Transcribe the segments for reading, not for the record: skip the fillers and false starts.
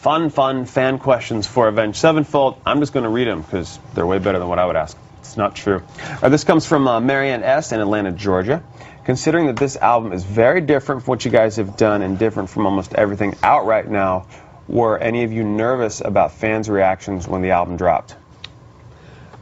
fun fan questions for Avenged Sevenfold. I'm just going to read them because they're way better than what I would ask. It's not true. This comes from Marianne S. in Atlanta, Georgia. Considering that this album is very different from what you guys have done and different from almost everything out right now, were any of you nervous about fans' reactions when the album dropped?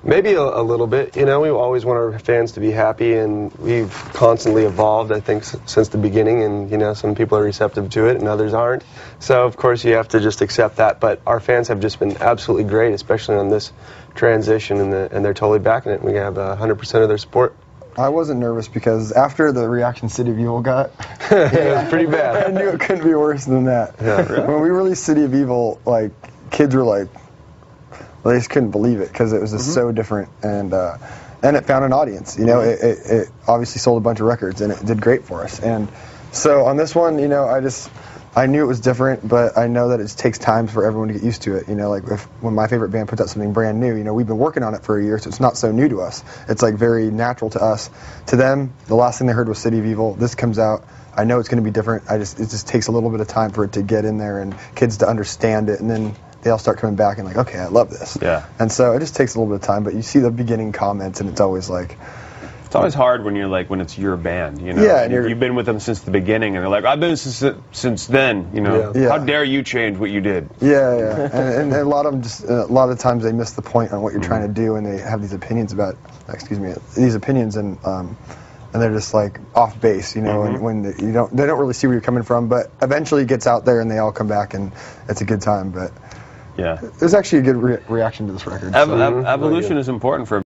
Maybe a little bit. You know, we always want our fans to be happy, and we've constantly evolved, I think, since the beginning, and, you know, some people are receptive to it and others aren't. So, of course, you have to just accept that. But our fans have just been absolutely great, especially on this transition, and they're totally backing it. We have 100% of their support. I wasn't nervous because after the reaction City of Evil got, it was pretty bad. I knew it couldn't be worse than that. Yeah, really? When we released City of Evil, like, kids were like, well, they just couldn't believe it because it was just so different, and it found an audience. You know, it obviously sold a bunch of records, and it did great for us. And so on this one, you know, I knew it was different, but I know that it takes time for everyone to get used to it. You know, like when my favorite band puts out something brand new, you know, we've been working on it for a year, so it's not so new to us. It's like very natural to us. To them, the last thing they heard was City of Evil. This comes out. I know it's going to be different. It just takes a little bit of time for it to get in there and kids to understand it, and then they all start coming back and like, okay, I love this. Yeah. And so it just takes a little bit of time, but you see the beginning comments, and it's always like, it's always hard when you're like, when it's your band, you know. Yeah, and you've been with them since the beginning, and they're like, I've been since then, you know. Yeah. How dare you change what you did? Yeah. and a lot of them a lot of times they miss the point on what you're trying to do, and they have these opinions about, and they're just like off base, you know, when they don't really see where you're coming from, but eventually it gets out there and they all come back and it's a good time. But yeah, there's actually a good reaction to this record. Evolution is important for